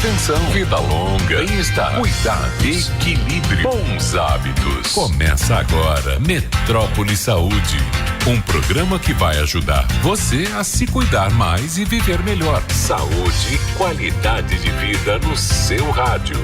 prevenção, vida longa, bem-estar, cuidados, equilíbrio, bons hábitos. Começa agora Metrópole Saúde, um programa que vai ajudar você a se cuidar mais e viver melhor. Saúde e qualidade de vida no seu rádio.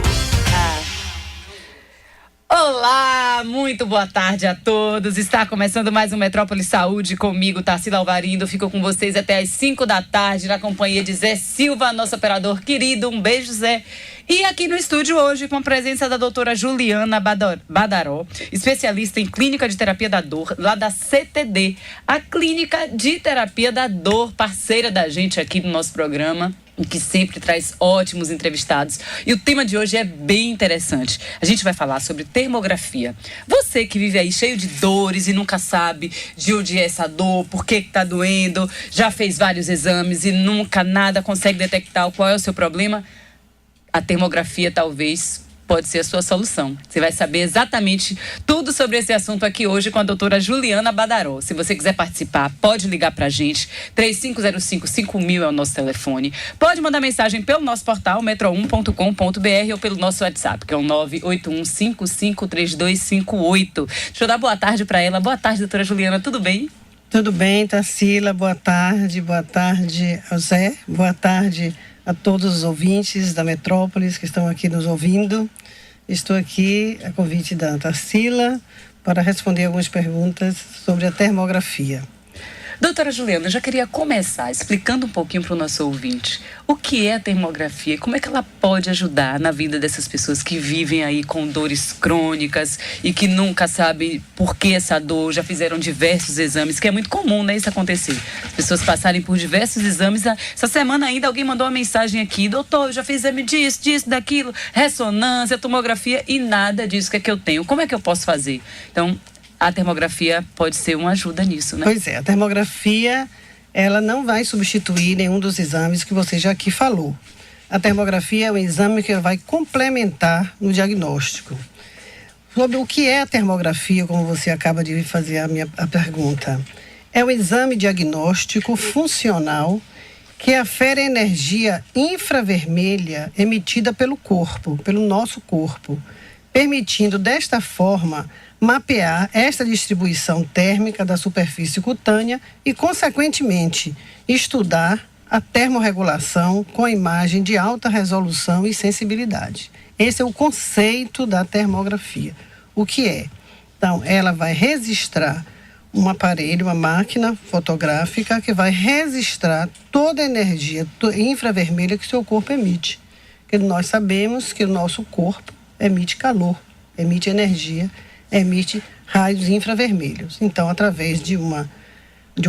Olá, muito boa tarde a todos. Está começando mais um Metrópole Saúde comigo, Tarsila Alvarindo. Fico com vocês até às 5 da tarde na companhia de Zé Silva, nosso operador querido. Um beijo, Zé. E aqui no estúdio hoje com a presença da doutora Juliana Badaró, especialista em clínica de terapia da dor, lá da CTD, a clínica de terapia da dor, parceira da gente aqui no nosso programa, que sempre traz ótimos entrevistados. E o tema de hoje é bem interessante. A gente vai falar sobre termografia. Você que vive aí cheio de dores e nunca sabe de onde é essa dor, por que tá doendo, já fez vários exames e nunca nada consegue detectar qual é o seu problema, a termografia talvez pode ser a sua solução. Você vai saber exatamente tudo sobre esse assunto aqui hoje com a doutora Juliana Badaró. Se você quiser participar, pode ligar pra gente. 3505-5000 é o nosso telefone. Pode mandar mensagem pelo nosso portal metro1.com.br ou pelo nosso WhatsApp, que é o 981553258. Deixa eu dar boa tarde pra ela. Boa tarde, doutora Juliana. Tudo bem? Tudo bem, Tarsila. Boa tarde ao Zé. Boa tarde a todos os ouvintes da Metrópolis que estão aqui nos ouvindo. Estou aqui a convite da Tarsila para responder algumas perguntas sobre a termografia. Doutora Juliana, eu já queria começar explicando um pouquinho para o nosso ouvinte o que é a termografia e como é que ela pode ajudar na vida dessas pessoas que vivem aí com dores crônicas e que nunca sabem por que essa dor, já fizeram diversos exames, que é muito comum, né, isso acontecer. As pessoas passarem por diversos exames. Essa semana ainda alguém mandou uma mensagem aqui: doutor, eu já fiz exame disso, daquilo, ressonância, tomografia e nada disso que eu tenho. Como é que eu posso fazer? Então, a termografia pode ser uma ajuda nisso, né? Pois é, a termografia, ela não vai substituir nenhum dos exames que você já aqui falou. A termografia é um exame que vai complementar no diagnóstico. Sobre o que é a termografia, como você acaba de fazer a pergunta, é um exame diagnóstico funcional que afere a energia infravermelha emitida pelo corpo, pelo nosso corpo, permitindo desta forma mapear esta distribuição térmica da superfície cutânea e, consequentemente, estudar a termorregulação com a imagem de alta resolução e sensibilidade. Esse é o conceito da termografia. O que é? Então, ela vai registrar um aparelho, uma máquina fotográfica que vai registrar toda a energia infravermelha que o seu corpo emite. Porque nós sabemos que o nosso corpo emite calor, emite energia, emite raios infravermelhos. Então, através de um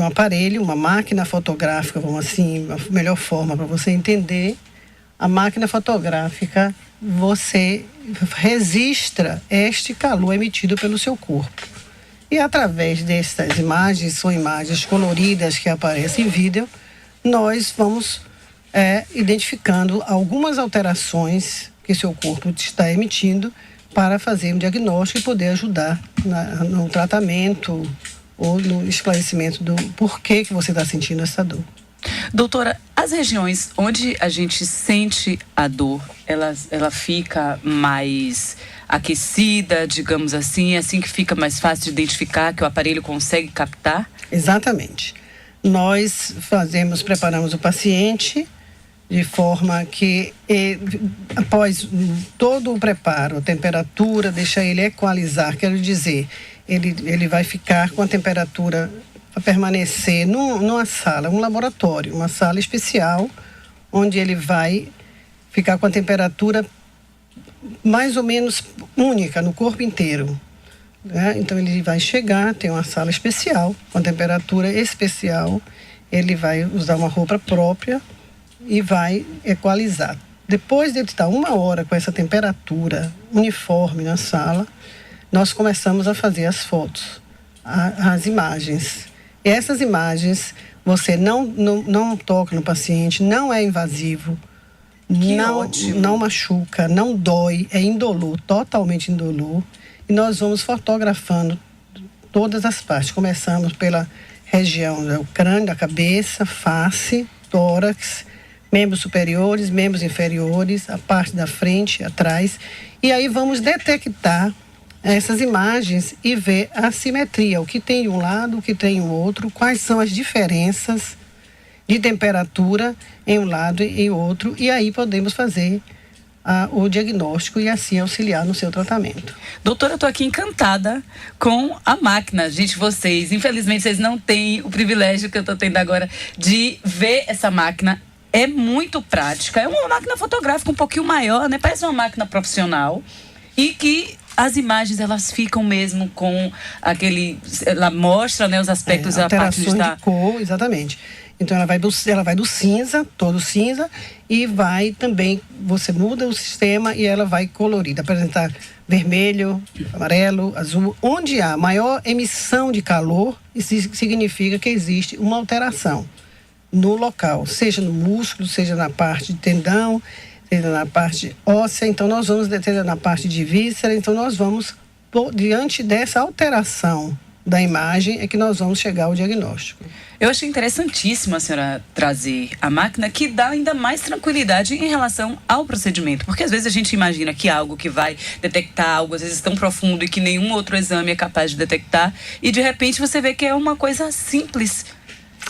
aparelho, uma máquina fotográfica, vamos assim, a melhor forma para você entender, a máquina fotográfica, você registra este calor emitido pelo seu corpo. E através dessas imagens, são imagens coloridas que aparecem em vídeo, nós vamos identificando algumas alterações que seu corpo está emitindo para fazer um diagnóstico e poder ajudar no tratamento ou no esclarecimento do porquê que você está sentindo essa dor. Doutora, as regiões onde a gente sente a dor, ela fica mais aquecida, digamos assim que fica mais fácil de identificar, que o aparelho consegue captar? Exatamente. Nós preparamos o paciente de forma que, após todo o preparo, a temperatura, deixa ele equalizar, quero dizer, ele vai ficar com a temperatura a permanecer numa sala, um laboratório, uma sala especial, onde ele vai ficar com a temperatura mais ou menos única no corpo inteiro. Né? Então, ele vai chegar, tem uma sala especial, com a temperatura especial, ele vai usar uma roupa própria e vai equalizar. Depois de ele estar 1 hora com essa temperatura uniforme na sala, nós começamos a fazer as fotos, as imagens. E essas imagens, você não toca no paciente, não é invasivo, não machuca, não dói, é indolor, totalmente indolor. E nós vamos fotografando todas as partes. Começamos pela região do crânio, da cabeça, face, tórax, membros superiores, membros inferiores, a parte da frente, atrás. E aí vamos detectar essas imagens e ver a simetria, o que tem em um lado, o que tem em outro, quais são as diferenças de temperatura em um lado e em outro, e aí podemos fazer o diagnóstico e assim auxiliar no seu tratamento. Doutora, eu estou aqui encantada com a máquina. Gente, infelizmente, vocês não têm o privilégio que eu estou tendo agora de ver essa máquina. É muito prática. É uma máquina fotográfica um pouquinho maior, né? Parece uma máquina profissional. E que as imagens, elas ficam mesmo com ela mostra, né, os aspectos da parte de cor, exatamente. Então ela vai do cinza, todo cinza, e vai também, você muda o sistema e ela vai colorida, apresentar vermelho, amarelo, azul. Onde há maior emissão de calor, isso significa que existe uma alteração no local, seja no músculo, seja na parte de tendão, seja na parte óssea. Então nós vamos detectar na parte de víscera, então nós vamos, diante dessa alteração da imagem, é que nós vamos chegar ao diagnóstico. Eu achei interessantíssimo a senhora trazer a máquina, que dá ainda mais tranquilidade em relação ao procedimento. Porque às vezes a gente imagina que algo que vai detectar algo, às vezes tão profundo e que nenhum outro exame é capaz de detectar, e de repente você vê que é uma coisa simples,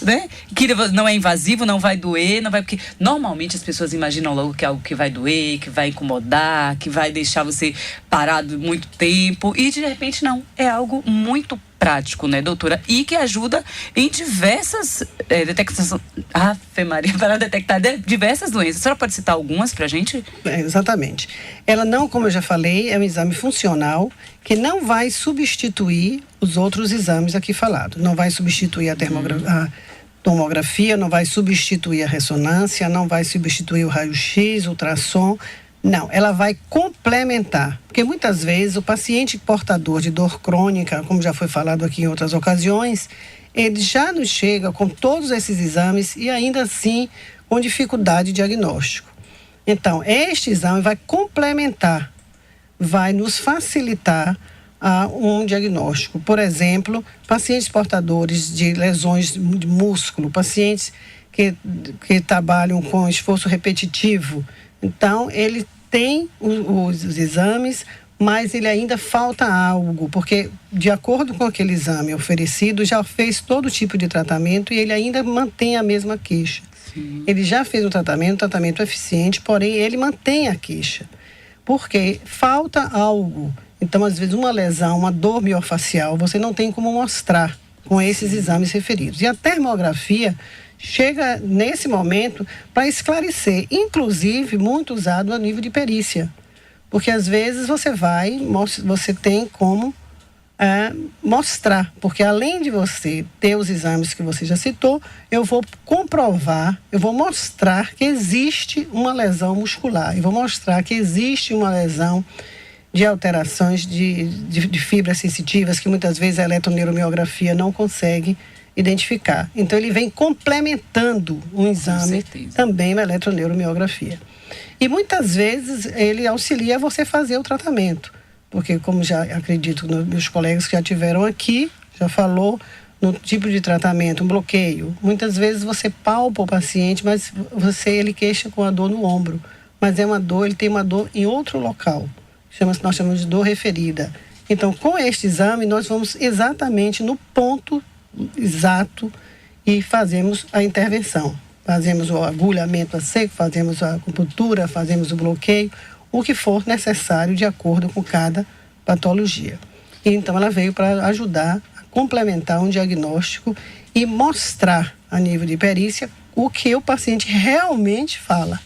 né? Que não é invasivo, não vai doer, não vai... Porque normalmente as pessoas imaginam logo que é algo que vai doer, que vai incomodar, que vai deixar você parado muito tempo, e de repente não, é algo muito prático, né, doutora? E que ajuda em diversas detecções. Ave Maria, para detectar diversas doenças. A senhora pode citar algumas pra gente? Exatamente. Ela não, como eu já falei, é um exame funcional que não vai substituir os outros exames aqui falados. Não vai substituir a tomografia, não vai substituir a ressonância, não vai substituir o raio-x, o ultrassom. Não, ela vai complementar, porque muitas vezes o paciente portador de dor crônica, como já foi falado aqui em outras ocasiões, ele já nos chega com todos esses exames e ainda assim com dificuldade de diagnóstico. Então, este exame vai complementar, vai nos facilitar um diagnóstico. Por exemplo, pacientes portadores de lesões de músculo, pacientes que trabalham com esforço repetitivo. Então, ele tem os exames, mas ele ainda falta algo, porque de acordo com aquele exame oferecido, já fez todo tipo de tratamento e ele ainda mantém a mesma queixa. Sim. Ele já fez o tratamento eficiente, porém ele mantém a queixa, porque falta algo. Então, às vezes, uma lesão, uma dor miofascial, você não tem como mostrar com esses exames referidos. E a termografia chega nesse momento para esclarecer, inclusive muito usado a nível de perícia, porque às vezes você tem como mostrar, porque além de você ter os exames que você já citou, eu vou comprovar, eu vou mostrar que existe uma lesão muscular, eu vou mostrar que existe uma lesão de alterações de fibras sensitivas que muitas vezes a eletroneuromiografia não consegue identificar. Então, ele vem complementando um exame, também uma eletroneuromiografia. E muitas vezes ele auxilia você fazer o tratamento, porque como já acredito meus colegas que já tiveram aqui, já falou no tipo de tratamento, um bloqueio. Muitas vezes você palpa o paciente, mas ele queixa com a dor no ombro, mas ele tem uma dor em outro local. Nós chamamos de dor referida. Então, com este exame, nós vamos exatamente no ponto exato e fazemos a intervenção. Fazemos o agulhamento a seco, fazemos a acupuntura, fazemos o bloqueio, o que for necessário de acordo com cada patologia. E, então, ela veio para ajudar a complementar um diagnóstico e mostrar a nível de perícia o que o paciente realmente fala.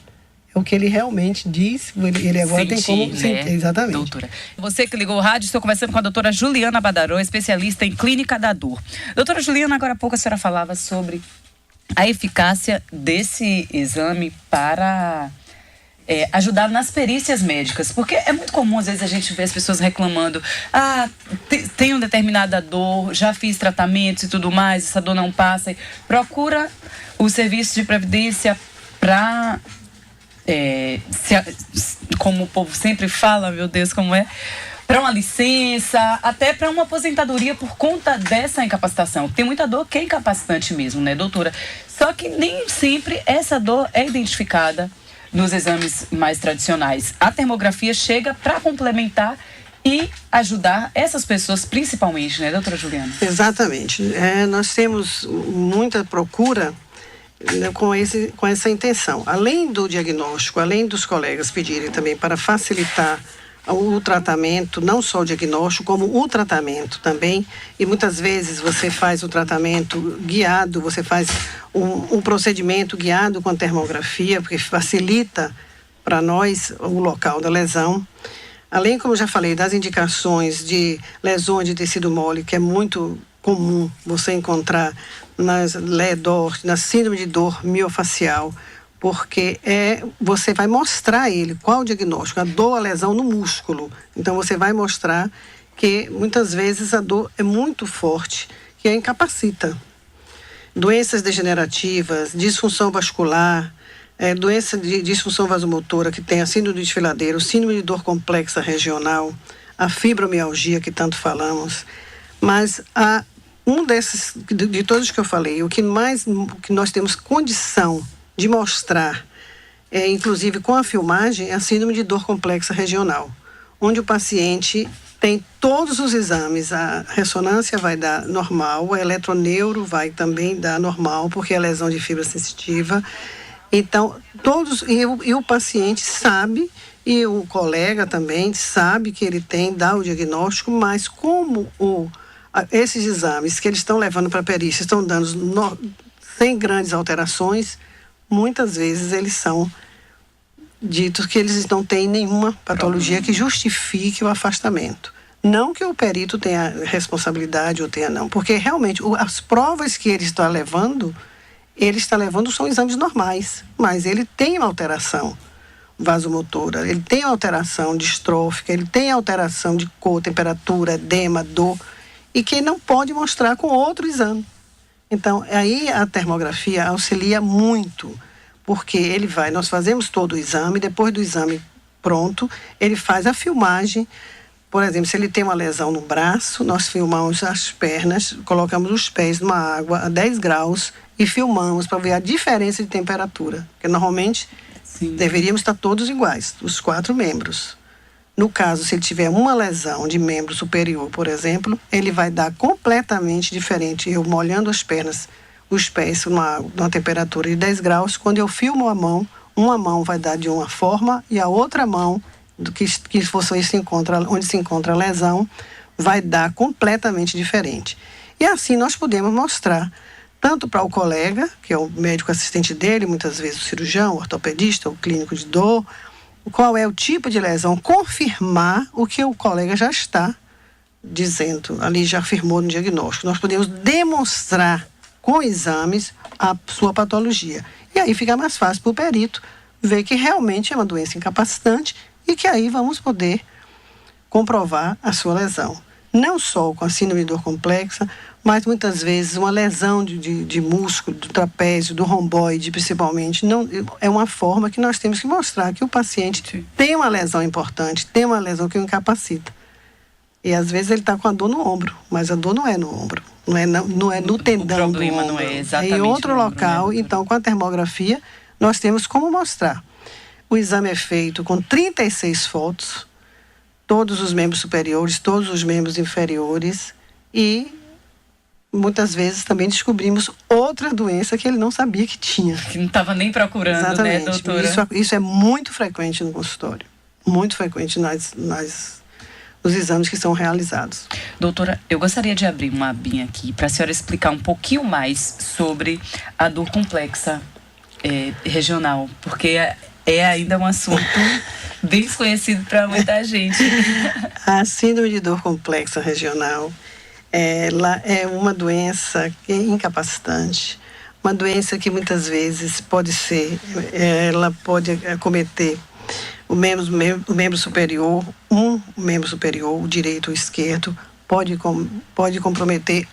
O que ele realmente diz, ele agora tem como... Né? Exatamente. Doutora, você que ligou o rádio, estou conversando com a doutora Juliana Badaró, especialista em clínica da dor. Doutora Juliana, agora há pouco a senhora falava sobre a eficácia desse exame para ajudar nas perícias médicas, porque é muito comum às vezes a gente ver as pessoas reclamando, tenho determinada dor, já fiz tratamentos e tudo mais, essa dor não passa, e procura o serviço de previdência para... como o povo sempre fala, meu Deus, como é, para uma licença, até para uma aposentadoria por conta dessa incapacitação. Tem muita dor que é incapacitante mesmo, né, doutora? Só que nem sempre essa dor é identificada nos exames mais tradicionais. A termografia chega para complementar e ajudar essas pessoas principalmente, né, doutora Juliana? Exatamente. Nós temos muita procura, né, com essa intenção. Além do diagnóstico, além dos colegas pedirem também para facilitar o tratamento, não só o diagnóstico, como o tratamento também. E muitas vezes você faz o tratamento guiado, você faz um procedimento guiado com a termografia, porque facilita para nós o local da lesão. Além, como eu já falei, das indicações de lesões de tecido mole, que é muito comum você encontrar nas LEDOR, na síndrome de dor miofacial, porque você vai mostrar a ele qual o diagnóstico, a dor, a lesão no músculo. Então, você vai mostrar que, muitas vezes, a dor é muito forte, que a incapacita. Doenças degenerativas, disfunção vascular, doença de disfunção vasomotora, que tem a síndrome do desfiladeiro, síndrome de dor complexa regional, a fibromialgia, que tanto falamos. Mas um desses, de todos que eu falei, o que nós temos condição de mostrar, inclusive com a filmagem, é a síndrome de dor complexa regional, onde o paciente tem todos os exames, a ressonância vai dar normal, o eletroneuro vai também dar normal, porque é lesão de fibra sensitiva. Então, e o paciente sabe, e o colega também sabe que ele dá o diagnóstico, mas como esses exames que eles estão levando para a perícia estão dando sem grandes alterações, muitas vezes eles são ditos que eles não têm nenhuma patologia que justifique o afastamento. Não que o perito tenha responsabilidade ou tenha não, porque realmente as provas que ele está levando são exames normais, mas ele tem uma alteração vasomotora, ele tem uma alteração distrófica, ele tem alteração de cor, temperatura, edema, dor, e que não pode mostrar com outro exame. Então, aí a termografia auxilia muito, porque nós fazemos todo o exame, depois do exame pronto, ele faz a filmagem. Por exemplo, se ele tem uma lesão no braço, nós filmamos as pernas, colocamos os pés numa água a 10 graus e filmamos para ver a diferença de temperatura, porque normalmente deveríamos estar todos iguais, os 4 membros. No caso, se ele tiver uma lesão de membro superior, por exemplo, ele vai dar completamente diferente. Eu molhando as pernas, os pés numa temperatura de 10 graus, quando eu filmo a mão, uma mão vai dar de uma forma e a outra mão, onde se encontra a lesão, vai dar completamente diferente. E assim nós podemos mostrar, tanto para o colega, que é o médico assistente dele, muitas vezes o cirurgião, o ortopedista, o clínico de dor, qual é o tipo de lesão, confirmar o que o colega já está dizendo, ali já afirmou no diagnóstico. Nós podemos demonstrar com exames a sua patologia. E aí fica mais fácil para o perito ver que realmente é uma doença incapacitante e que aí vamos poder comprovar a sua lesão. Não só com a síndrome de dor complexa, mas muitas vezes uma lesão de músculo, do trapézio, do romboide, principalmente. Não, é uma forma que nós temos que mostrar que o paciente tem uma lesão importante, tem uma lesão que o incapacita. E às vezes ele está com a dor no ombro, mas a dor não é no ombro, não é no tendão do ombro. Não é exatamente em outro ombro, local. né? Então, com a termografia, nós temos como mostrar. O exame é feito com 36 fotos, todos os membros superiores, todos os membros inferiores, e muitas vezes também descobrimos outra doença que ele não sabia que tinha. Que não estava nem procurando, exatamente, né, doutora? Isso é muito frequente no consultório. Muito frequente nos exames que são realizados. Doutora, eu gostaria de abrir uma abinha aqui para a senhora explicar um pouquinho mais sobre a dor complexa regional, porque é ainda um assunto bem desconhecido para muita gente. A síndrome de dor complexa regional, ela é uma doença incapacitamente, uma doença que muitas vezes ela pode acometer o membro superior, um membro superior, o direito ou o esquerdo, pode comprometer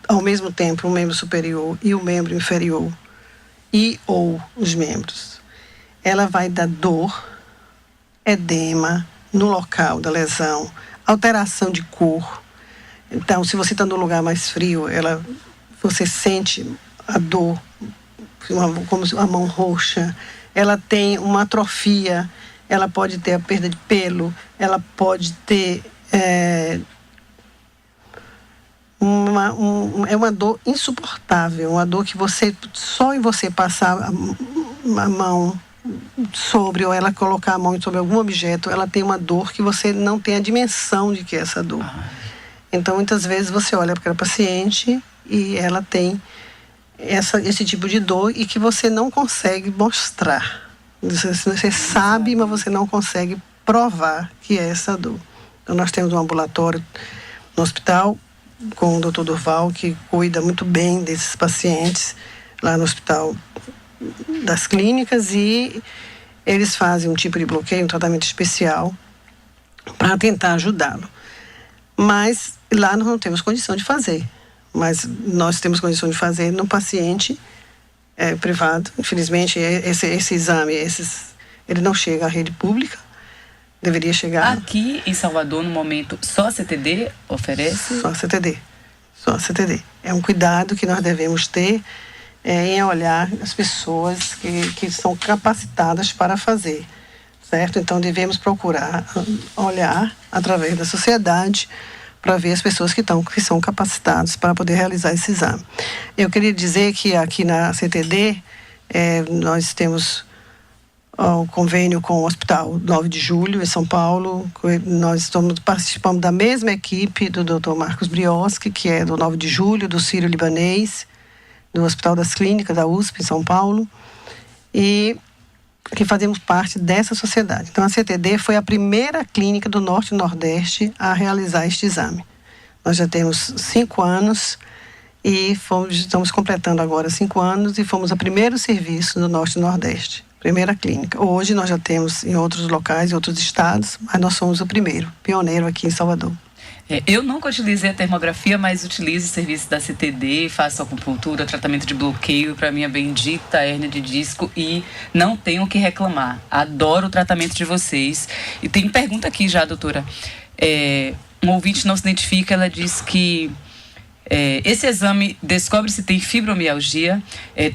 ao mesmo tempo o membro superior e o membro inferior, ou os membros. Ela vai dar dor, edema no local da lesão, alteração de cor. Então, se você está num lugar mais frio, você sente a dor, como a mão roxa. Ela tem uma atrofia, ela pode ter a perda de pelo, ela pode ter é uma dor insuportável, uma dor que só em você passar a mão sobre, ou ela colocar a mão sobre algum objeto, ela tem uma dor que você não tem a dimensão de que é essa dor. Então, muitas vezes você olha para aquela paciente e ela tem esse tipo de dor e que você não consegue mostrar. Você sabe, mas você não consegue provar que é essa dor. Então, nós temos um ambulatório no hospital com o Dr. Durval, que cuida muito bem desses pacientes lá no Hospital das Clínicas, e eles fazem um tipo de bloqueio, um tratamento especial para tentar ajudá-lo. Mas lá nós não temos condição de fazer. Mas nós temos condição de fazer no paciente privado. Infelizmente, esse exame, ele não chega à rede pública. Deveria chegar. Aqui em Salvador, no momento, só a CTD oferece? Só a CTD. Só a CTD. É um cuidado que nós devemos ter em olhar as pessoas que são capacitadas para fazer, certo? Então, devemos procurar olhar através da sociedade para ver as pessoas que são capacitadas para poder realizar esse exame. Eu queria dizer que aqui na CTD, nós temos o convênio com o Hospital 9 de Julho, em São Paulo. Nós participamos da mesma equipe do Dr. Marcos Brioski, que é do 9 de Julho, do Sírio-Libanês, do Hospital das Clínicas, da USP, em São Paulo, e que fazemos parte dessa sociedade. Então, a CTD foi a primeira clínica do Norte e Nordeste a realizar este exame. Nós já temos 5 anos e estamos completando agora 5 anos e fomos o primeiro serviço do Norte e Nordeste. Primeira clínica. Hoje nós já temos em outros locais, em outros estados, mas nós somos o primeiro, pioneiro aqui em Salvador. Eu nunca utilizei a termografia, mas utilizo o serviço da CTD, faço acupuntura, tratamento de bloqueio para minha bendita hérnia de disco e não tenho o que reclamar. Adoro o tratamento de vocês. E tem pergunta aqui já, doutora. Um ouvinte não se identifica, ela diz que esse exame descobre se tem fibromialgia,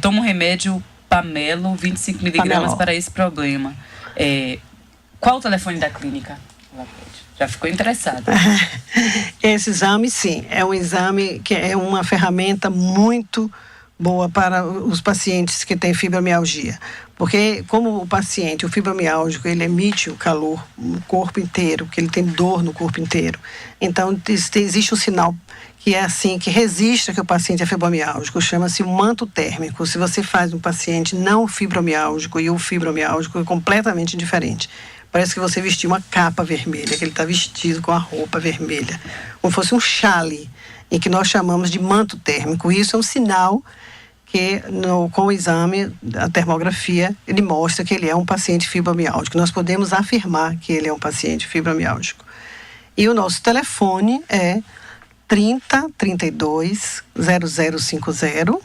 toma um remédio Pamelo, 25 miligramas para esse problema. Qual o telefone da clínica? Já ficou interessada. Esse exame, sim, é um exame que é uma ferramenta muito boa para os pacientes que têm fibromialgia. Porque como o fibromialgico, ele emite o calor no corpo inteiro, porque ele tem dor no corpo inteiro. Então, existe um sinal que é assim, que resiste que o paciente é fibromialgico, chama-se manto térmico. Se você faz um paciente não fibromialgico e o fibromialgico, é completamente diferente. Parece que você vestiu uma capa vermelha, que ele está vestido com a roupa vermelha, como fosse um chale, em que nós chamamos de manto térmico. Isso é um sinal que com o exame, a termografia, ele mostra que ele é um paciente fibromialgico. Nós podemos afirmar que ele é um paciente fibromialgico. E o nosso telefone é 30 32 0050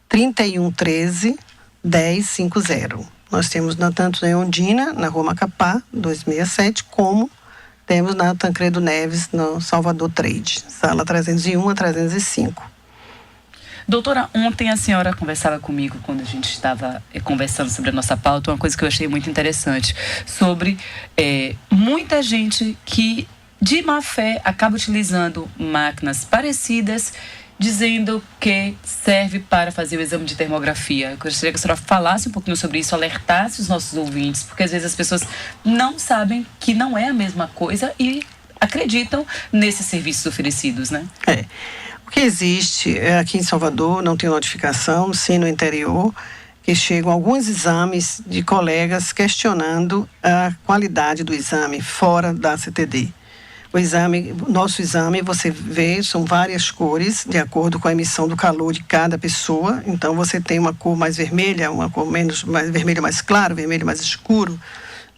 31 13 1050. Nós temos tanto em Ondina, na Rua Macapá, 267, como temos na Tancredo Neves, no Salvador Trade, sala 301 a 305. Doutora, ontem a senhora conversava comigo quando a gente estava conversando sobre a nossa pauta, uma coisa que eu achei muito interessante, sobre muita gente que de má fé acaba utilizando máquinas parecidas, dizendo que serve para fazer o exame de termografia. Eu gostaria que a senhora falasse um pouquinho sobre isso, alertasse os nossos ouvintes, porque às vezes as pessoas não sabem que não é a mesma coisa e acreditam nesses serviços oferecidos, né? O que existe aqui em Salvador, não tem notificação, sim no interior, que chegam alguns exames de colegas questionando a qualidade do exame fora da CTD. Nosso exame, você vê, são várias cores, de acordo com a emissão do calor de cada pessoa. Então, você tem uma cor mais vermelha, uma cor mais vermelho mais claro, vermelho mais escuro.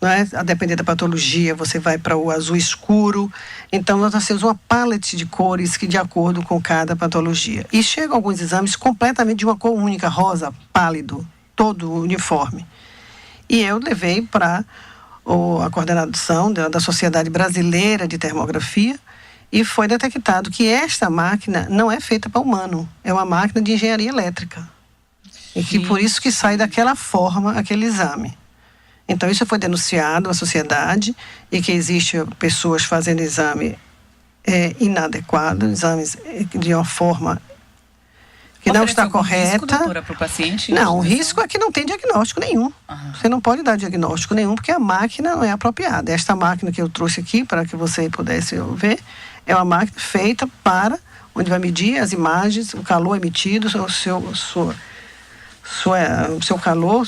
Não é? A depender da patologia, você vai para o azul escuro. Então, nós temos uma paleta de cores que de acordo com cada patologia. E chegam alguns exames completamente de uma cor única, rosa, pálido, todo uniforme. E eu levei para a coordenação da Sociedade Brasileira de Termografia, e foi detectado que esta máquina não é feita para humano, é uma máquina de engenharia elétrica. E que por isso que sai daquela forma aquele exame. Então isso foi denunciado à sociedade, e que existe pessoas fazendo exame inadequado, exames de uma forma que não está correta. Risco, doutora, para o paciente? Não, o risco é que não tem diagnóstico nenhum. Você não pode dar diagnóstico nenhum, porque a máquina não é apropriada. Esta máquina que eu trouxe aqui, para que você pudesse ver, é uma máquina feita para, onde vai medir as imagens, o calor emitido, o seu calor,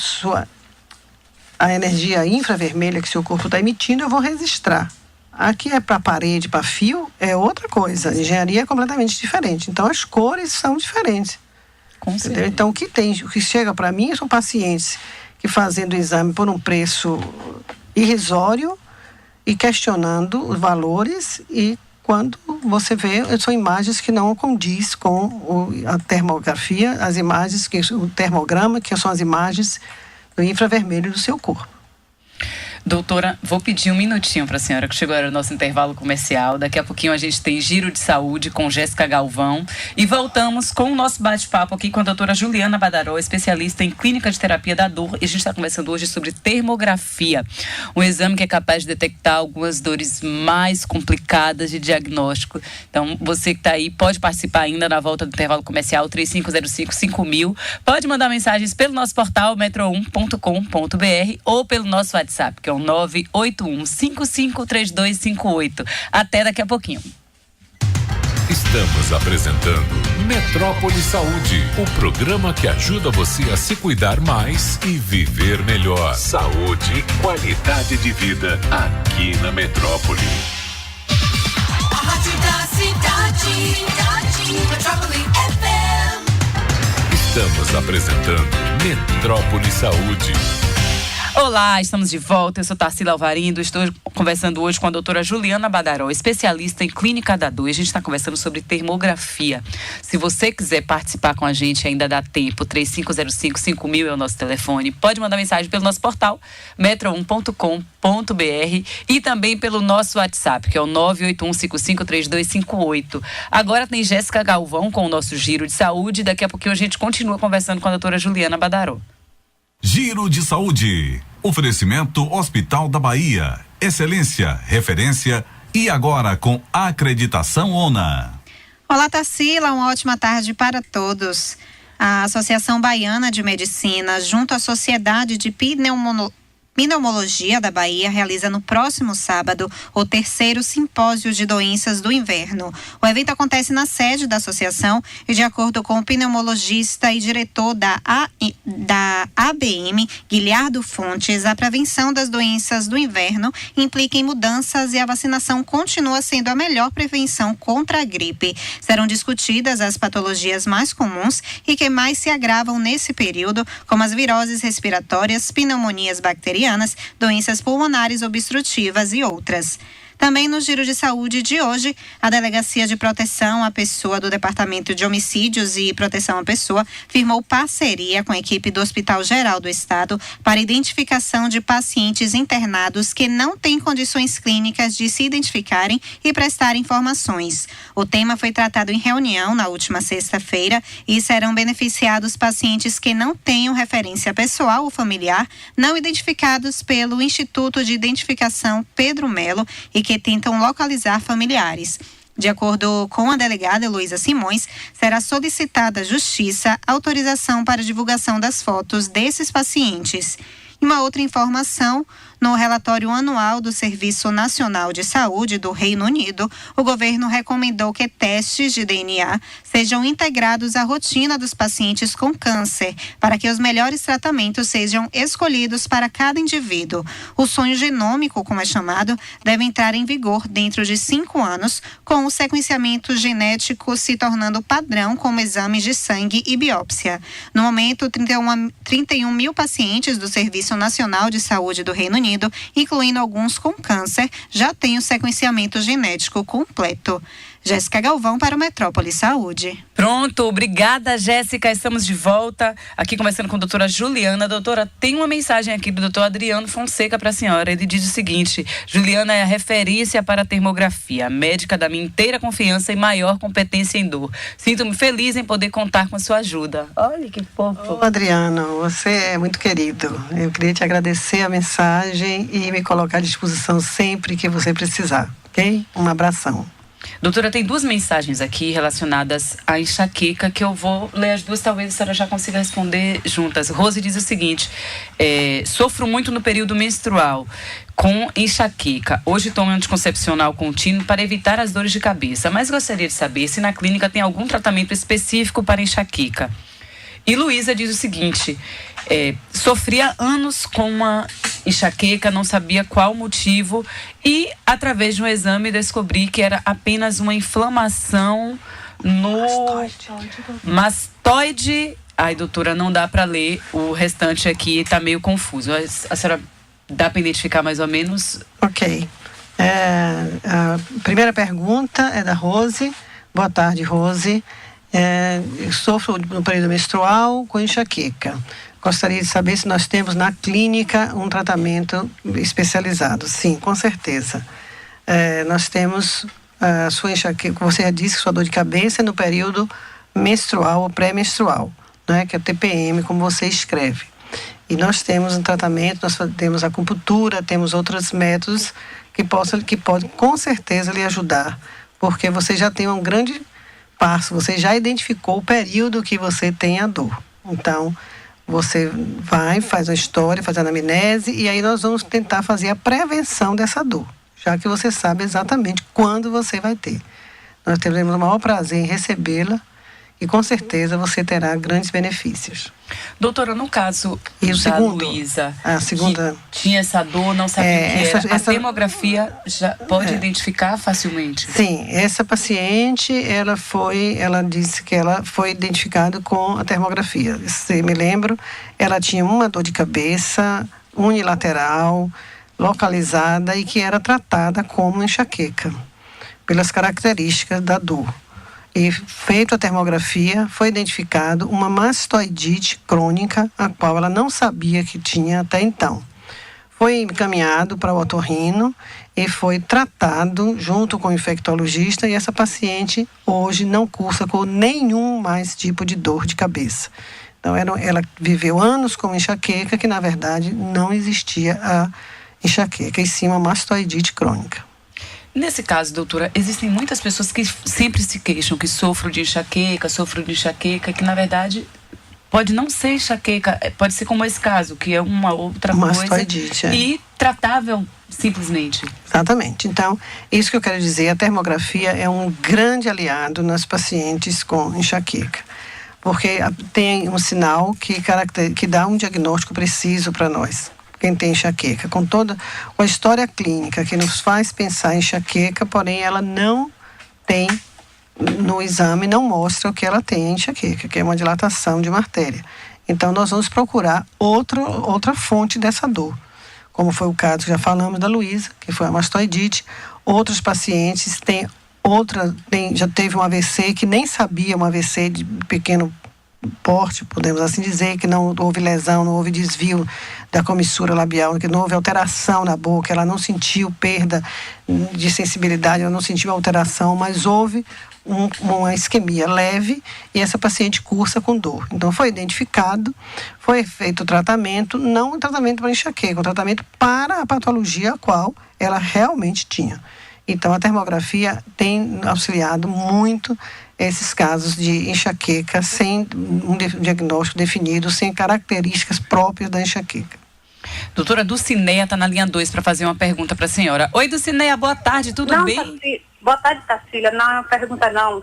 a energia infravermelha que seu corpo está emitindo, eu vou registrar. Aqui é para parede, para fio, é outra coisa. A engenharia é completamente diferente. Então, as cores são diferentes. Entendeu? Então, o que chega para mim são pacientes que fazendo o exame por um preço irrisório e questionando os valores, e quando você vê, são imagens que não condiz com a termografia, as imagens, o termograma, que são as imagens do infravermelho do seu corpo. Doutora, vou pedir um minutinho para a senhora, que chegou o nosso intervalo comercial. Daqui a pouquinho a gente tem Giro de Saúde com Jéssica Galvão. E voltamos com o nosso bate-papo aqui com a doutora Juliana Badaró, especialista em clínica de terapia da dor. E a gente está conversando hoje sobre termografia, um exame que é capaz de detectar algumas dores mais complicadas de diagnóstico. Então, você que está aí pode participar ainda na volta do intervalo comercial 3505-5000. Pode mandar mensagens pelo nosso portal metro1.com.br ou pelo nosso WhatsApp, que é o 981-553258. Até daqui a pouquinho. Estamos apresentando Metrópole Saúde, o programa que ajuda você a se cuidar mais e viver melhor. Saúde e qualidade de vida aqui na Metrópole. A rádio da cidade, Metrópole FM. Estamos apresentando Metrópole Saúde. Olá, estamos de volta. Eu sou Tarsila Alvarindo. Estou conversando hoje com a doutora Juliana Badaró, especialista em clínica da dor. A gente está conversando sobre termografia. Se você quiser participar com a gente, ainda dá tempo. 3505-5000 é o nosso telefone. Pode mandar mensagem pelo nosso portal, metro1.com.br, e também pelo nosso WhatsApp, que é o 981-553258. Agora tem Jéssica Galvão com o nosso Giro de Saúde. Daqui a pouquinho a gente continua conversando com a doutora Juliana Badaró. Giro de Saúde. Oferecimento Hospital da Bahia. Excelência, referência e agora com acreditação ONA. Olá, Tarsila, uma ótima tarde para todos. A Associação Baiana de Medicina, junto à Sociedade de Pneumologia da Bahia, realiza no próximo sábado o 3º Simpósio de Doenças do Inverno. O evento acontece na sede da associação e, de acordo com o pneumologista e diretor da ABM, Guilherme Fontes, a prevenção das doenças do inverno implica em mudanças e a vacinação continua sendo a melhor prevenção contra a gripe. Serão discutidas as patologias mais comuns e que mais se agravam nesse período, como as viroses respiratórias, pneumonias bacterianas, doenças pulmonares obstrutivas e outras. Também no Giro de Saúde de hoje, a Delegacia de Proteção à Pessoa do Departamento de Homicídios e Proteção à Pessoa firmou parceria com a equipe do Hospital Geral do Estado para identificação de pacientes internados que não têm condições clínicas de se identificarem e prestar informações. O tema foi tratado em reunião na última sexta-feira e serão beneficiados pacientes que não tenham referência pessoal ou familiar, não identificados pelo Instituto de Identificação Pedro Melo e que tentam localizar familiares. De acordo com a delegada Heloísa Simões, será solicitada à Justiça autorização para divulgação das fotos desses pacientes. E uma outra informação, no relatório anual do Serviço Nacional de Saúde do Reino Unido, o governo recomendou que testes de DNA sejam integrados à rotina dos pacientes com câncer, para que os melhores tratamentos sejam escolhidos para cada indivíduo. O sonho genômico, como é chamado, deve entrar em vigor dentro de 5 anos, com o sequenciamento genético se tornando padrão como exames de sangue e biópsia. No momento, 31 mil pacientes do Serviço Nacional de Saúde do Reino Unido, incluindo alguns com câncer, já têm o sequenciamento genético completo. Jéssica Galvão para o Metrópole Saúde. Pronto, obrigada, Jéssica. Estamos de volta aqui conversando com a doutora Juliana. Doutora, tem uma mensagem aqui do doutor Adriano Fonseca para a senhora. Ele diz o seguinte: Juliana é a referência para a termografia, médica da minha inteira confiança e maior competência em dor. Sinto-me feliz em poder contar com a sua ajuda. Olha que fofo. Ô, Adriano, você é muito querido. Eu queria te agradecer a mensagem e me colocar à disposição sempre que você precisar, ok? Um abração. Doutora, tem duas mensagens aqui relacionadas à enxaqueca que eu vou ler as duas, talvez a senhora já consiga responder juntas. Rose diz o seguinte: sofro muito no período menstrual com enxaqueca. Hoje tomo anticoncepcional contínuo para evitar as dores de cabeça, mas gostaria de saber se na clínica tem algum tratamento específico para enxaqueca. E Luísa diz o seguinte: sofria anos com uma enxaqueca, não sabia qual o motivo e, através de um exame, descobri que era apenas uma inflamação no mastoide. Ai, doutora, não dá para ler o restante aqui, tá meio confuso. A senhora dá para identificar mais ou menos? Ok. A primeira pergunta é da Rose. Boa tarde, Rose. Eu sofro no período menstrual com enxaqueca. Gostaria de saber se nós temos na clínica um tratamento especializado. Sim, com certeza. Nós temos a sua enxaqueca, você já disse que sua dor de cabeça é no período menstrual ou pré-menstrual, né, que é o TPM, como você escreve. E nós temos um tratamento, nós temos acupuntura, temos outros métodos que podem com certeza lhe ajudar, porque você já tem um grande passo, você já identificou o período que você tem a dor. Então, você faz a história, faz a anamnese e aí nós vamos tentar fazer a prevenção dessa dor, já que você sabe exatamente quando você vai ter. Nós teremos o maior prazer em recebê-la e com certeza você terá grandes benefícios. Doutora, no caso da Luísa, que tinha essa dor, não sabia o que era, a termografia já pode identificar facilmente? Sim, essa paciente, ela disse que ela foi identificada com a termografia. Se me lembro, ela tinha uma dor de cabeça unilateral, localizada e que era tratada como enxaqueca, pelas características da dor. E feito a termografia, foi identificado uma mastoidite crônica, a qual ela não sabia que tinha até então. Foi encaminhado para o otorrino e foi tratado junto com o infectologista e essa paciente hoje não cursa com nenhum mais tipo de dor de cabeça. Então ela viveu anos com enxaqueca, que na verdade não existia a enxaqueca, e sim uma mastoidite crônica. Nesse caso, doutora, existem muitas pessoas que sempre se queixam que sofrem de enxaqueca, que na verdade pode não ser enxaqueca, pode ser como esse caso, que é uma outra coisa e tratável simplesmente. Exatamente. Então, isso que eu quero dizer, a termografia é um grande aliado nas pacientes com enxaqueca, porque tem um sinal que dá um diagnóstico preciso para nós. Quem tem enxaqueca, com toda a história clínica que nos faz pensar em enxaqueca, porém ela não tem, no exame não mostra o que ela tem em enxaqueca, que é uma dilatação de uma artéria. Então nós vamos procurar outra fonte dessa dor, como foi o caso, já falamos da Luísa, que foi a mastoidite. Outros pacientes já teve um AVC que nem sabia, um AVC de pequeno porte, podemos assim dizer, que não houve lesão, não houve desvio da comissura labial, que não houve alteração na boca, ela não sentiu perda de sensibilidade, ela não sentiu alteração, mas houve uma isquemia leve e essa paciente cursa com dor. Então foi identificado, foi feito o tratamento, não um tratamento para enxaqueca, um tratamento para a patologia a qual ela realmente tinha. Então a termografia tem auxiliado muito esses casos de enxaqueca sem um diagnóstico definido, sem características próprias da enxaqueca. Doutora Dulcineia está na linha 2 para fazer uma pergunta para a senhora. Oi, Dulcineia, boa tarde, tudo bem? Boa tarde, Tarsila. Não é uma pergunta, não.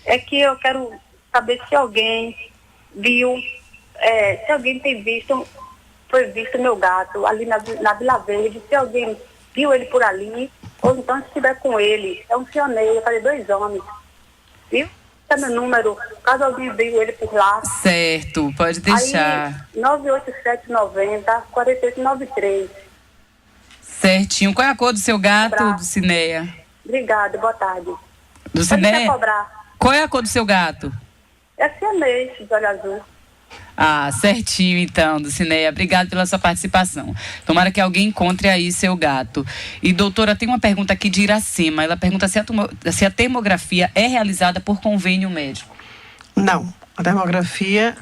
É que eu quero saber se alguém viu, se alguém foi visto meu gato ali na Vila Verde, se alguém viu ele por ali, ou então se estiver com ele. É um pioneiro, eu falei 2 homens. Viu? Meu número, caso alguém viu ele por lá. Certo, pode deixar. Aí, 98790-4893. Certinho. Qual é a cor do seu gato, Dulcineia? Obrigada, boa tarde. Do Ele quer Cineia? cobrar. Qual é a cor do seu gato? É siamês, de olho azul. Ah, certinho então, do Cineia. Obrigada pela sua participação. Tomara que alguém encontre aí seu gato. E doutora, tem uma pergunta aqui de Iracema. Ela pergunta se a termografia é realizada por convênio médico. Não, a termografia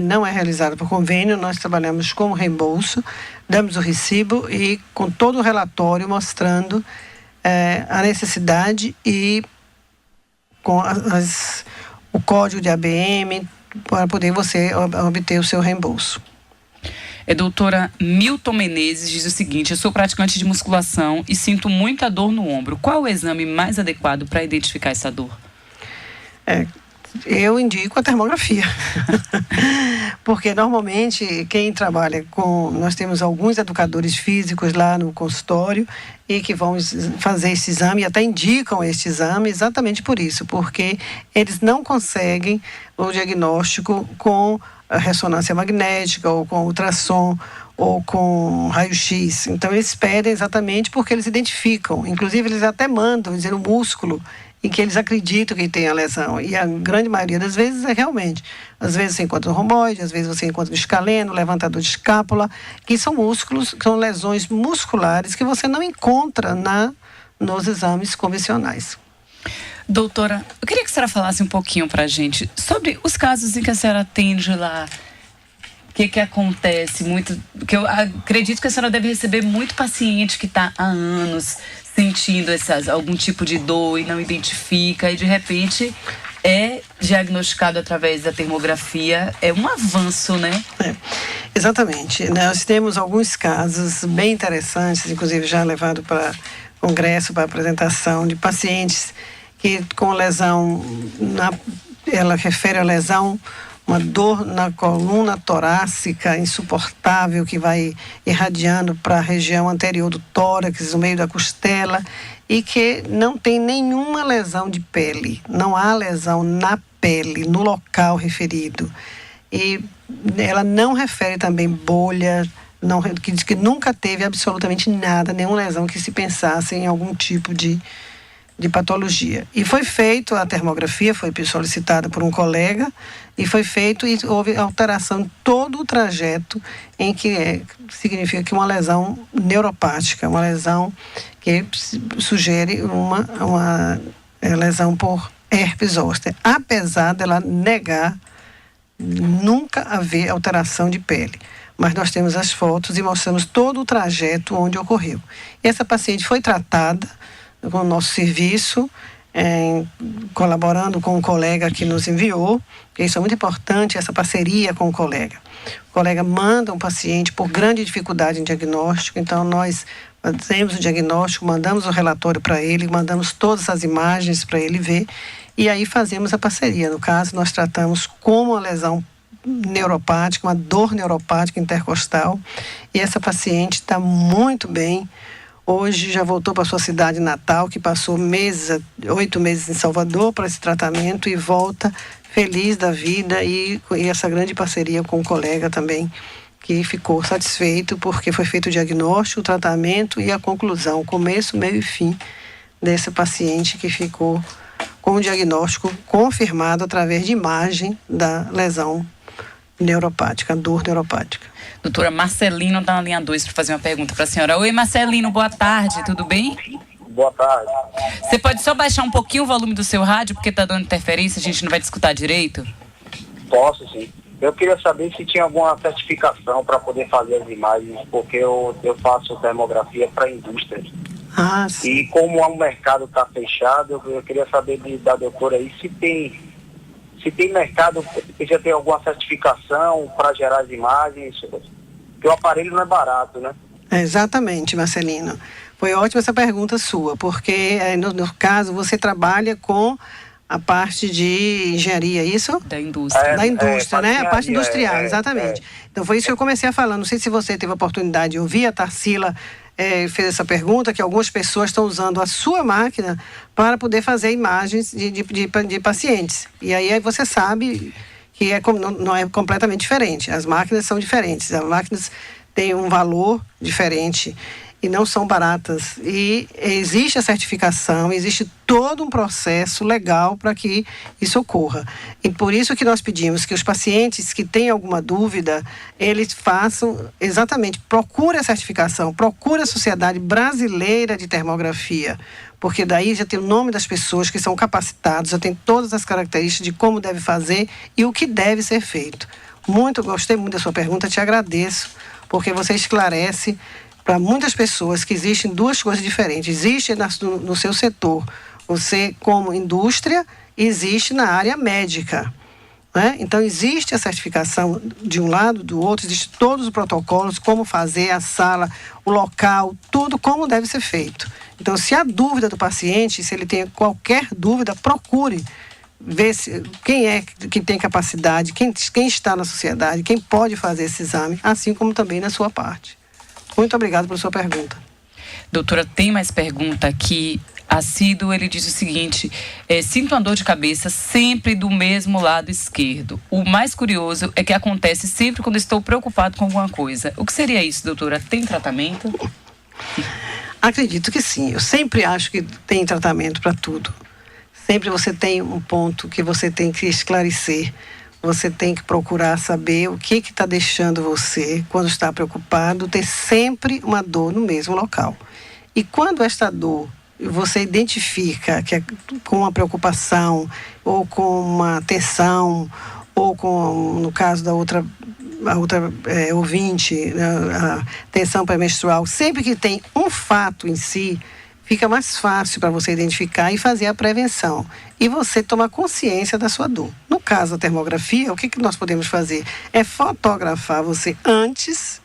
não é realizada por convênio, nós trabalhamos com reembolso, damos o recibo e com todo o relatório mostrando a necessidade e com o código de ABM para poder você obter o seu reembolso. Doutora Milton Menezes diz o seguinte: eu sou praticante de musculação e sinto muita dor no ombro. Qual o exame mais adequado para identificar essa dor? Eu indico a termografia. Porque normalmente quem trabalha nós temos alguns educadores físicos lá no consultório e que vão fazer esse exame e até indicam este exame exatamente por isso, porque eles não conseguem o diagnóstico com a ressonância magnética ou com ultrassom ou com raio-x. Então eles pedem exatamente porque eles identificam. Inclusive eles até mandam dizer o músculo em que eles acreditam que tem a lesão. E a grande maioria das vezes é realmente. Às vezes você encontra o romboide, às vezes você encontra o escaleno, o levantador de escápula, que são músculos, que são lesões musculares que você não encontra nos exames convencionais. Doutora, eu queria que a senhora falasse um pouquinho pra gente sobre os casos em que a senhora atende lá. O que acontece muito? Porque eu acredito que a senhora deve receber muito paciente que está há anos sentindo algum tipo de dor e não identifica, e de repente é diagnosticado através da termografia. É um avanço, né? Exatamente. Nós temos alguns casos bem interessantes, inclusive já levado para congresso, para apresentação de pacientes que com lesão, ela refere a lesão, uma dor na coluna torácica insuportável que vai irradiando para a região anterior do tórax, no meio da costela, e que não tem nenhuma lesão de pele, não há lesão na pele, no local referido. E ela não refere também bolha, que diz que nunca teve absolutamente nada, nenhuma lesão que se pensasse em algum tipo de patologia. E foi feito a termografia, foi solicitada por um colega, e foi feito e houve alteração em todo o trajeto em que significa que uma lesão neuropática, uma lesão que sugere uma lesão por herpes zoster, apesar dela negar nunca haver alteração de pele. Mas nós temos as fotos e mostramos todo o trajeto onde ocorreu. E essa paciente foi tratada com o nosso serviço, colaborando com um colega que nos enviou, que isso é muito importante, essa parceria com o colega. O colega manda um paciente por grande dificuldade em diagnóstico, então nós fazemos o diagnóstico, mandamos o relatório para ele, mandamos todas as imagens para ele ver, e aí fazemos a parceria. No caso, nós tratamos como uma lesão neuropática, uma dor neuropática intercostal, e essa paciente está muito bem. Hoje já voltou para sua cidade natal, que passou 8 meses em Salvador para esse tratamento, e volta feliz da vida e essa grande parceria com o colega também, que ficou satisfeito porque foi feito o diagnóstico, o tratamento e a conclusão, começo, meio e fim desse paciente que ficou com o diagnóstico confirmado através de imagem da lesão neuropática, dor neuropática. Doutora Marcelino está na linha 2 para fazer uma pergunta para a senhora. Oi, Marcelino, boa tarde, tudo bem? Boa tarde. Você pode só baixar um pouquinho o volume do seu rádio, porque está dando interferência, a gente não vai te escutar direito? Posso, sim. Eu queria saber se tinha alguma certificação para poder fazer as imagens, porque eu faço termografia para indústrias. Ah, sim. E como o mercado está fechado, eu queria saber da doutora aí se tem mercado, se já tem alguma certificação para gerar as imagens, porque o aparelho não é barato, né? Exatamente, Marcelino. Foi ótima essa pergunta sua, porque no caso você trabalha com a parte de engenharia, isso? Da indústria. Da indústria, né? A parte industrial, exatamente. É. Então foi isso que eu comecei a falar. Não sei se você teve a oportunidade de ouvir, a Tarsila fez essa pergunta, que algumas pessoas estão usando a sua máquina para poder fazer imagens de pacientes. E aí você sabe que não é completamente diferente. As máquinas são diferentes, as máquinas têm um valor diferente. e não são baratas. E existe a certificação, existe todo um processo legal para que isso ocorra. E por isso que nós pedimos que os pacientes que têm alguma dúvida, eles façam exatamente, procure a certificação, procure a Sociedade Brasileira de Termografia, porque daí já tem o nome das pessoas que são capacitadas, já tem todas as características de como deve fazer e o que deve ser feito. Gostei muito da sua pergunta, te agradeço, porque você esclarece para muitas pessoas que existem duas coisas diferentes. Existe no seu setor, você como indústria, existe na área médica, né? Então, existe a certificação de um lado, do outro, existem todos os protocolos, como fazer a sala, o local, tudo como deve ser feito. Então, se há dúvida do paciente, se ele tem qualquer dúvida, procure ver quem é que tem capacidade, quem está na sociedade, quem pode fazer esse exame, assim como também na sua parte. Muito obrigado pela sua pergunta. Doutora, tem mais pergunta aqui. Assíduo, ele diz o seguinte: sinto uma dor de cabeça sempre do mesmo lado esquerdo. O mais curioso é que acontece sempre quando estou preocupado com alguma coisa. O que seria isso, doutora? Tem tratamento? Acredito que sim. Eu sempre acho que tem tratamento para tudo. Sempre você tem um ponto que você tem que esclarecer. Você tem que procurar saber o que está deixando você, quando está preocupado, ter sempre uma dor no mesmo local. E quando esta dor você identifica que é com uma preocupação, ou com uma tensão, ou com, no caso da outra ouvinte, a tensão pré-menstrual, sempre que tem um fato em si, fica mais fácil para você identificar e fazer a prevenção. E você tomar consciência da sua dor. No caso da termografia, o que nós podemos fazer? É fotografar você antes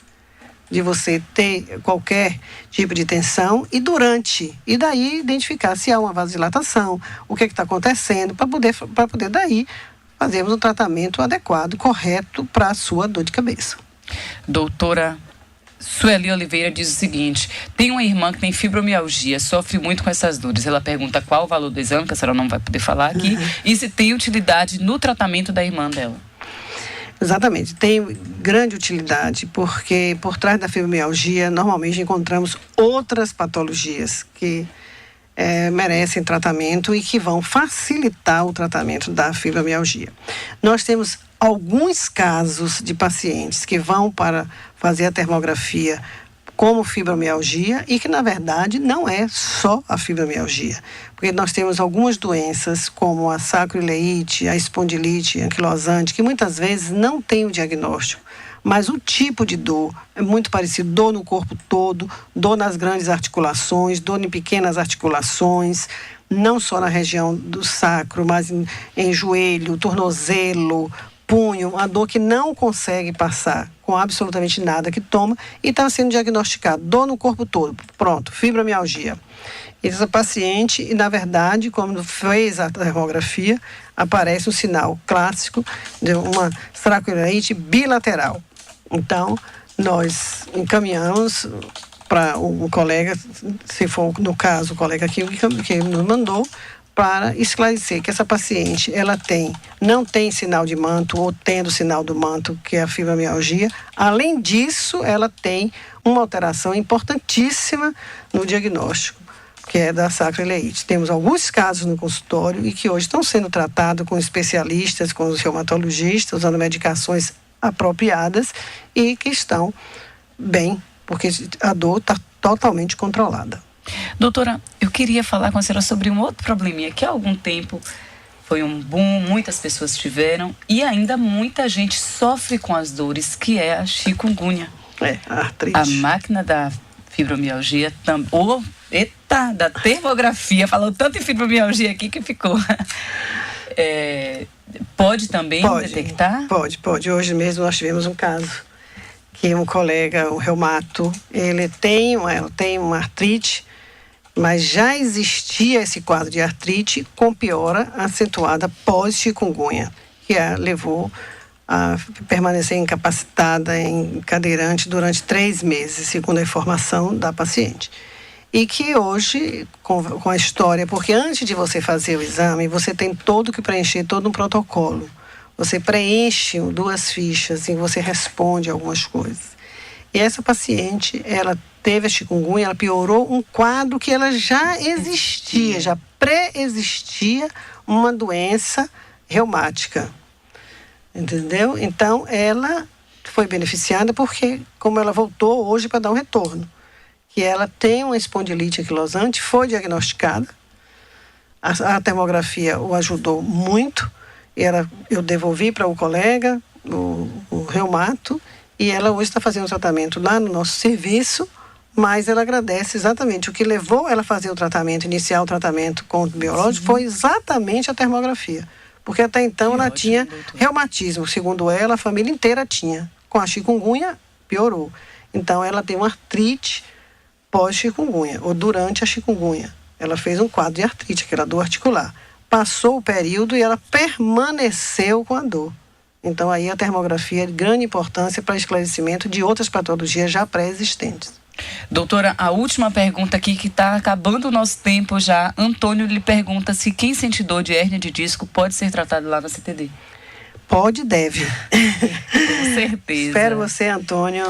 de você ter qualquer tipo de tensão e durante. E daí identificar se há uma vasodilatação, o que está acontecendo, para poder daí fazermos um tratamento adequado, correto para a sua dor de cabeça. Doutora Sueli Oliveira diz o seguinte: tem uma irmã que tem fibromialgia, sofre muito com essas dores. Ela pergunta qual o valor do exame, que a senhora não vai poder falar aqui, e se tem utilidade no tratamento da irmã dela. Exatamente, tem grande utilidade, porque por trás da fibromialgia normalmente encontramos outras patologias que merecem tratamento e que vão facilitar o tratamento da fibromialgia. Nós temos alguns casos de pacientes que vão para fazer a termografia como fibromialgia e que, na verdade, não é só a fibromialgia. Porque nós temos algumas doenças, como a sacroileite, a espondilite anquilosante, que muitas vezes não tem o diagnóstico. Mas o tipo de dor é muito parecido: dor no corpo todo, dor nas grandes articulações, dor em pequenas articulações, não só na região do sacro, mas em joelho, tornozelo, punho, uma dor que não consegue passar com absolutamente nada que toma e está sendo diagnosticado. Dor no corpo todo, pronto, fibromialgia. Essa paciente, na verdade, quando fez a termografia, aparece um sinal clássico de uma sacroileite bilateral. Então, nós encaminhamos para um colega, se for no caso o colega aqui que nos mandou, para esclarecer que essa paciente não tem sinal de manto ou tendo sinal do manto, que é a fibromialgia. Além disso, ela tem uma alteração importantíssima no diagnóstico, que é da sacroileite. Temos alguns casos no consultório e que hoje estão sendo tratados com especialistas, com os reumatologistas, usando medicações apropriadas e que estão bem, porque a dor está totalmente controlada. Doutora, eu queria falar com a senhora sobre um outro probleminha que há algum tempo foi um boom, muitas pessoas tiveram e ainda muita gente sofre com as dores, que é a chikungunya. A artrite. A máquina da fibromialgia, da termografia, falou tanto em fibromialgia aqui que ficou. Pode também detectar? Pode. Hoje mesmo nós tivemos um caso que um colega, um reumato, ela tem uma artrite, mas já existia esse quadro de artrite com piora acentuada pós-chikungunya, que a levou a permanecer incapacitada em cadeirante durante 3 meses, segundo a informação da paciente. E que hoje, com a história, porque antes de você fazer o exame, você tem que preencher todo um protocolo. Você preenche 2 fichas e você responde algumas coisas. E essa paciente, ela teve a chikungunya, ela piorou um quadro que ela já existia, já pré-existia uma doença reumática. Entendeu? Então, ela foi beneficiada porque, como ela voltou hoje para dar um retorno, que ela tem uma espondilite anquilosante, foi diagnosticada, a termografia o ajudou muito, eu devolvi para o colega, o reumato, e ela hoje está fazendo o tratamento lá no nosso serviço, mas ela agradece exatamente. O que levou ela a fazer o tratamento, iniciar o tratamento com o biológico, foi exatamente a termografia. Porque até então ela tinha reumatismo, segundo ela, a família inteira tinha. Com a chikungunya, piorou. Então ela tem uma artrite pós-chikungunya, ou durante a chikungunya. Ela fez um quadro de artrite, que era dor articular. Passou o período e ela permaneceu com a dor. Então aí a termografia é de grande importância para esclarecimento de outras patologias já pré-existentes. Doutora, a última pergunta aqui, que está acabando o nosso tempo já. Antônio lhe pergunta se quem sente dor de hérnia de disco pode ser tratado lá na CTD. Pode e deve. Com certeza. Espero você, Antônio.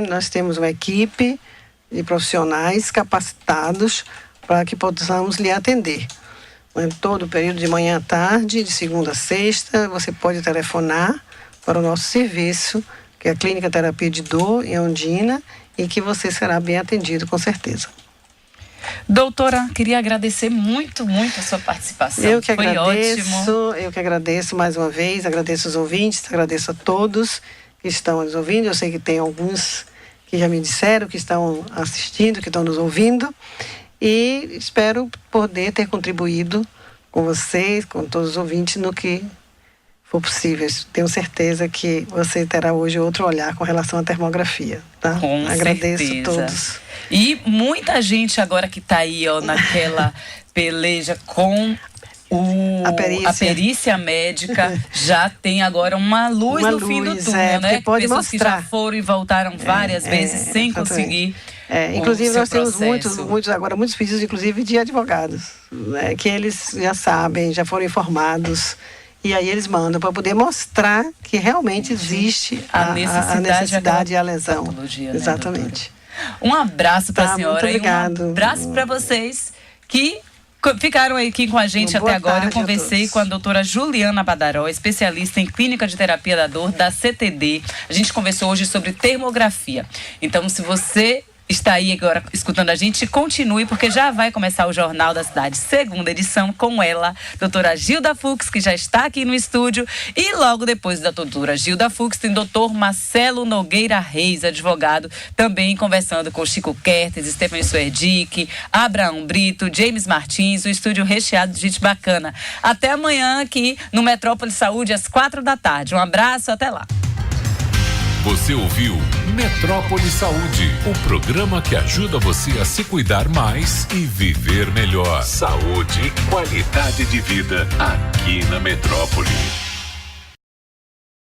Nós temos uma equipe de profissionais capacitados para que possamos lhe atender. Em todo o período de manhã à tarde, de segunda a sexta, você pode telefonar para o nosso serviço, que é a Clínica Terapia de Dor em Ondina, e que você será bem atendido, com certeza. Doutora, queria agradecer muito, muito a sua participação. Eu que Foi agradeço, ótimo. eu que agradeço mais uma vez, agradeço os ouvintes, agradeço a todos que estão nos ouvindo. Eu sei que tem alguns que já me disseram, que estão assistindo, que estão nos ouvindo. E espero poder ter contribuído com vocês, com todos os ouvintes, no que for possível. Tenho certeza que você terá hoje outro olhar com relação à termografia, tá? Com Agradeço certeza. a todos. E muita gente agora que está aí, ó, naquela peleja com a perícia médica, já tem agora uma luz no fim do túnel, né? Pode Pessoas mostrar. que já foram e voltaram várias vezes sem conseguir. Inclusive nós temos processo. muitos pedidos, inclusive de advogados, né, que eles já sabem, já foram informados, e aí eles mandam para poder mostrar que realmente existe a necessidade e a lesão. Patologia, exatamente. Né, um abraço para a senhora. Muito obrigado. E um abraço para vocês que ficaram aqui com a gente até agora. Eu conversei com a doutora Juliana Badaró, especialista em clínica de terapia da dor da CTD. A gente conversou hoje sobre termografia. Então, se você está aí agora escutando a gente, continue, porque já vai começar o Jornal da Cidade, segunda edição, com ela, doutora Gilda Fux, que já está aqui no estúdio, e logo depois da doutora Gilda Fux tem doutor Marcelo Nogueira Reis, advogado, também conversando com Chico Kertes, Stephanie Suerdick, Abraão Brito, James Martins, o estúdio recheado de gente bacana. Até amanhã aqui no Metrópole Saúde, às 4h. Um abraço, até lá. Você ouviu Metrópole Saúde, o programa que ajuda você a se cuidar mais e viver melhor. Saúde e qualidade de vida aqui na Metrópole.